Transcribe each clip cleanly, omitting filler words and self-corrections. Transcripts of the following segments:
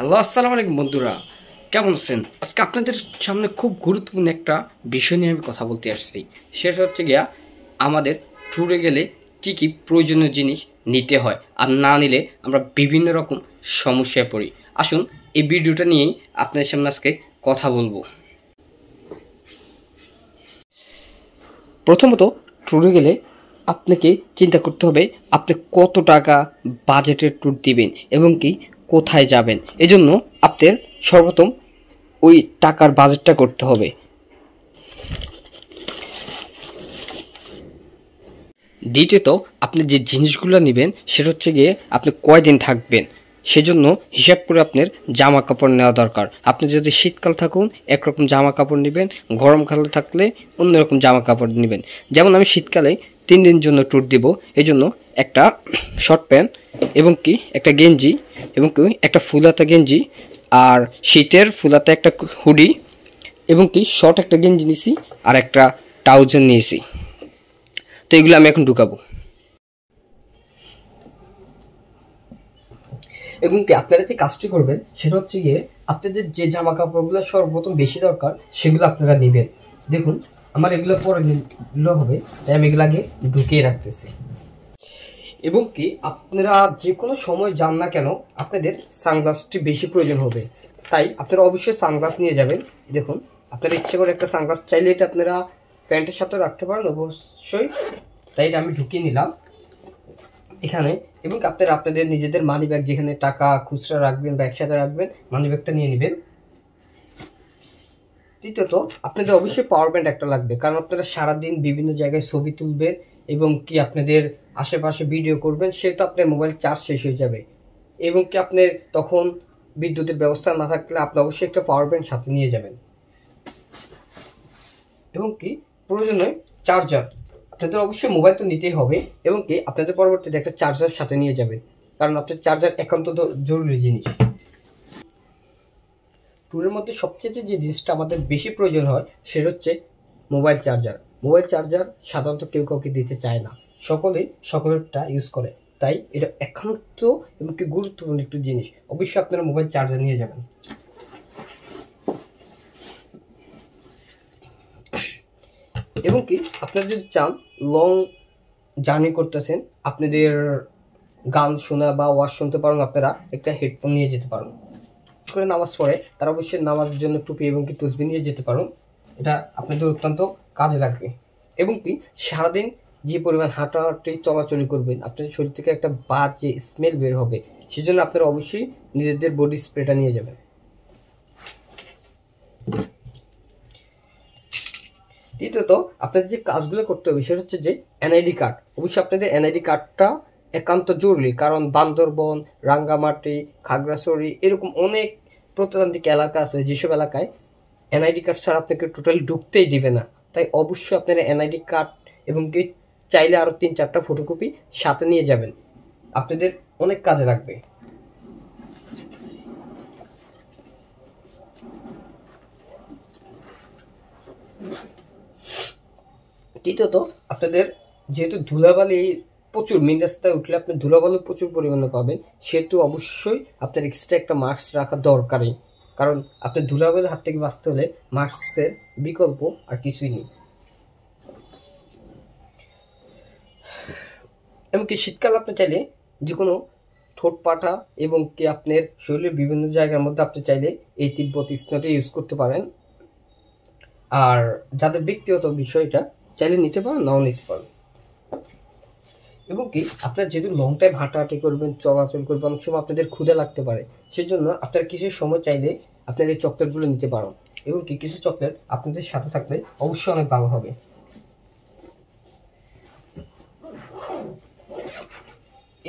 Hello, আসসালামু আলাইকুম বন্ধুরা, কেমন আছেন? আজকে আপনাদের সামনে খুব গুরুত্বপূর্ণ একটা বিষয় নিয়ে আমি কথা বলতে আসছি। সেটা হচ্ছে গিয়া আমাদের ট্যুরে গেলে কি কি প্রয়োজনীয় জিনিস নিতে হয়, আর না নিলে আমরা বিভিন্ন রকম সমস্যায় পড়ি। আসুন এই ভিডিওটা নিয়েই আপনাদের সামনে আজকে কথা বলবো। প্রথমত, ট্যুরে গেলে আপনাকে চিন্তা করতে হবে আপনি কত টাকা বাজেটের ট্যুর দিবেন এবং কি কোথায় যাবেন। এজন্য আপনার সর্বপ্রথম ওই টাকার বাজেটটা করতে হবে। দ্বিতীয়ত, আপনি যে জিনিসগুলো নেবেন সেটা হচ্ছে গিয়ে আপনি কয়দিন থাকবেন, সেজন্য হিসাব করে আপনার জামা কাপড় নেওয়া দরকার। আপনি যদি শীতকাল থাকুন একরকম জামা কাপড় নেবেন, গরমকালে থাকলে অন্যরকম জামা কাপড় নেবেন। যেমন আমি শীতকালে 3 দিন জন্য ট্যুর দিব, এই জন্য একটা শর্ট প্যান্ট এবং কি একটা গেঞ্জি এবং কি একটা ফুলাতা গেঞ্জি, আর শীতের ফুলাতা একটা হুডি এবং কি শর্ট একটা গেঞ্জি নিয়েছি, আর একটা ট্রাউজার নিয়েছি। তো এগুলো আমি এখন ঢুকাবো। এবং কি আপনারা যে কাজটি করবেন সেটা হচ্ছে গিয়ে আপনাদের যে জামা কাপড়গুলো সর্বপ্রথম বেশি দরকার সেগুলো আপনারা নেবেন। দেখুন আমার এগুলো পরে নিলে হবে, তাই আমি এগুলো আগে ঢুকিয়ে রাখতেছি। এবং কি আপনারা যে কোনো সময় যান না কেন আপনাদের সানগ্লাসটি বেশি প্রয়োজন হবে, তাই আপনারা অবশ্যই সানগ্লাস নিয়ে যাবেন। দেখুন আপনারা ইচ্ছে করে একটা সানগ্লাস চাইলে এটা আপনারা প্যান্টের সাথে রাখতে পারেন অবশ্যই, তাই এটা আমি ঢুকিয়ে নিলাম এখানে। এবং আপনারা আপনাদের নিজেদের মানি ব্যাগ, যেখানে টাকা খুচরা রাখবেন বা একসাথে রাখবেন, মানি ব্যাগটা নিয়ে নেবেন। তৃতীয়ত, আপনাদের অবশ্যই পাওয়ার ব্যাংক একটা লাগবে, কারণ আপনারা সারাদিন বিভিন্ন জায়গায় ছবি তুলবেন এবং কি আপনাদের আশেপাশে ভিডিও করবেন, সেহেতু আপনার মোবাইল চার্জ শেষ হয়ে যাবে। এবং কি আপনার তখন বিদ্যুতের ব্যবস্থা না থাকলে আপনি অবশ্যই একটা পাওয়ার ব্যাংক সাথে নিয়ে যাবেন। এবং কি প্রয়োজনে চার্জার, আপনাদের অবশ্যই মোবাইল তো নিতেই হবে এবং কি আপনাদের পরবর্তীতে একটা চার্জার সাথে নিয়ে যাবেন, কারণ আপনার চার্জার একান্ত জরুরি জিনিস। ট্যুরের মধ্যে সবচেয়ে যে জিনিসটা আমাদের বেশি প্রয়োজন হয় সেটা হচ্ছে মোবাইল চার্জার। মোবাইল চার্জার সাধারণত কেউ কাউকে দিতে চায় না, সকলেই সকলেরটা ইউজ করে, তাই এটা একান্ত এবং কি গুরুত্বপূর্ণ একটি জিনিস। অবশ্যই আপনারা মোবাইল চার্জার নিয়ে যাবেন। এবং কি আপনারা যদি চান লং জার্নি করতেছেন, আপনাদের গান শোনা বা ওয়াজ শুনতে পারেন, আপনারা একটা হেডফোন নিয়ে যেতে পারেন। করে নামাজ পড়ে তারা অবশ্যই নামাজের জন্য টুপি এবং কি তসবি নিয়ে যেতে পারেন, এটা আপনাদের অত্যন্ত কাজে লাগবে। এবং কি সারাদিন যে পরিমাণ হাঁটাহাঁটি চলাচলি করবেন আপনাদের শরীর থেকে একটা বাজে স্মেল বের হবে, সেজন্য আপনারা অবশ্যই নিজেদের বডি স্প্রেটা নিয়ে যাবেন। তৃতীয়ত, আপনাদের যে কাজগুলো করতে হবে সেটা হচ্ছে যে এনআইডি কার্ড। অবশ্যই আপনাদের এনআইডি কার্ডটা একান্ত জরুরি, কারণ বান্দরবন, রাঙ্গামাটি, খাগড়াছড়ি এরকম অনেক প্রত্নতান্ত্রিক এলাকা আছে যেসব এলাকায় এনআইডি কার্ড ছাড়া আপনাকে টোটালি ঢুকতেই দিবে না, তাই অবশ্যই আপনারা এনআইডি কার্ড এবং কি চাইলে আরও 3-4টা ফটোকপি সাথে নিয়ে যাবেন, আপনাদের অনেক কাজে লাগবে। তৃতীয়ত, আপনাদের যেহেতু ধুলাবালি প্রচুর, মেন রাস্তায় উঠলে আপনি ধুলাবালি প্রচুর পরিমাণে পাবেন, সেহেতু অবশ্যই আপনার এক্সট্রা একটা মাস্ক রাখা দরকারই, কারণ আপনার ধুলাবালির হাত থেকে বাঁচতে হলে মাস্কের বিকল্প আর কিছুই নেই। এমনকি শীতকাল আপনি চাইলে যে কোনো ঠোঁট পাটা এবং কি আপনার শরীরের বিভিন্ন জায়গার মধ্যে আপনি চাইলে এই তিব্বতি স্নোটা ইউজ করতে পারেন। আর যাদের ব্যক্তিগত বিষয়টা চাইলে নিতে পারেন, নাও নিতে পারেন। এবং কি আপনার যেহেতু লং টাইম হাঁটাহাঁটি করবেন, চলাচল করবেন, অনেক সময় আপনাদের ক্ষুধা লাগতে পারে, সেজন্য আপনার কিছু সময় চাইলে আপনার এই চকলেটগুলো নিতে পারেন। এবং কি কিছু চকলেট আপনাদের সাথে থাকলে অবশ্যই অনেক ভালো হবে।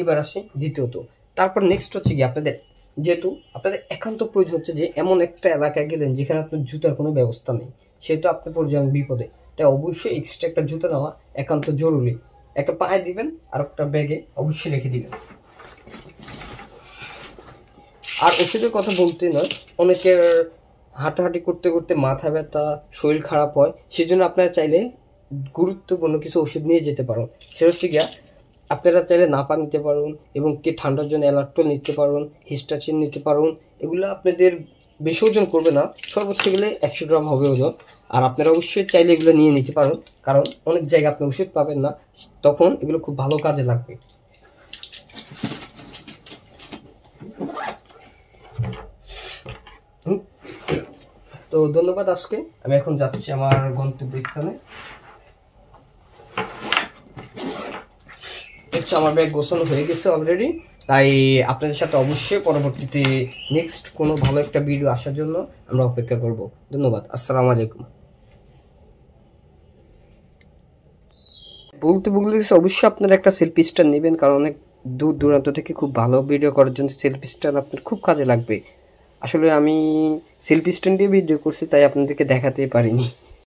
এবার আসি দ্বিতীয়ত, তারপর নেক্সট হচ্ছে কি আপনাদের যেহেতু আপনাদের একান্ত প্রয়োজন হচ্ছে যে এমন একটা এলাকায় গেলেন যেখানে আপনার জুতার কোনো ব্যবস্থা নেই, সেহেতু আপনি পড়ে যাবেন বিপদে, তাই অবশ্যই এক্সট্রা একটা জুতা নেওয়া একান্ত জরুরি। একটা পায়ে দিবেন আর একটা ব্যাগে অবশ্যই রেখে দিবেন। আর ওষুধের কথা বলতে নয়, অনেকের হাঁটাহাঁটি করতে করতে মাথা ব্যথা, শরীর খারাপ হয়, সেজন্য আপনারা চাইলে গুরুত্বপূর্ণ কিছু ওষুধ নিয়ে যেতে পারেন। সেটা হচ্ছে গিয়া আপনারা চাইলে নাপা নিতে পারুন এবং কে ঠান্ডার জন্য অ্যালার্টল নিতে পারুন, হিস্টাচিন নিতে পারুন। এগুলো আপনাদের বেশি ওজন করবে না, সর্বোচ্চ গেলে 100 গ্রাম হবে ওজন। আর আপনারা অবশ্যই চাইলে এগুলো নিয়ে নিতে পারুন, কারণ অনেক জায়গায় আপনি ওষুধ পাবেন না, তখন এগুলো খুব ভালো কাজে লাগবে। তো ধন্যবাদ। আজকে আমি এখন যাচ্ছি আমার গন্তব্যস্থানে। আমার ব্যাগ গোছানো হয়ে গেছে অলরেডি, তাই আপনাদের সাথে অবশ্যই পরবর্তীতে নেক্সট কোনো ভালো একটা ভিডিও আসার জন্য আমরা অপেক্ষা করব। ধন্যবাদ। আসসালামু আলাইকুম। বলতে অবশ্যই আপনারা একটা সেলফি স্ট্যান্ড নেবেন, কারণ অনেক দূর দূরান্ত থেকে খুব ভালো ভিডিও করার জন্য সেলফি স্ট্যান্ড আপনার খুব কাজে লাগবে। আসলে আমি সেলফি স্ট্যান্ড দিয়ে ভিডিও করছি, তাই আপনাদেরকে দেখাতে পারিনি।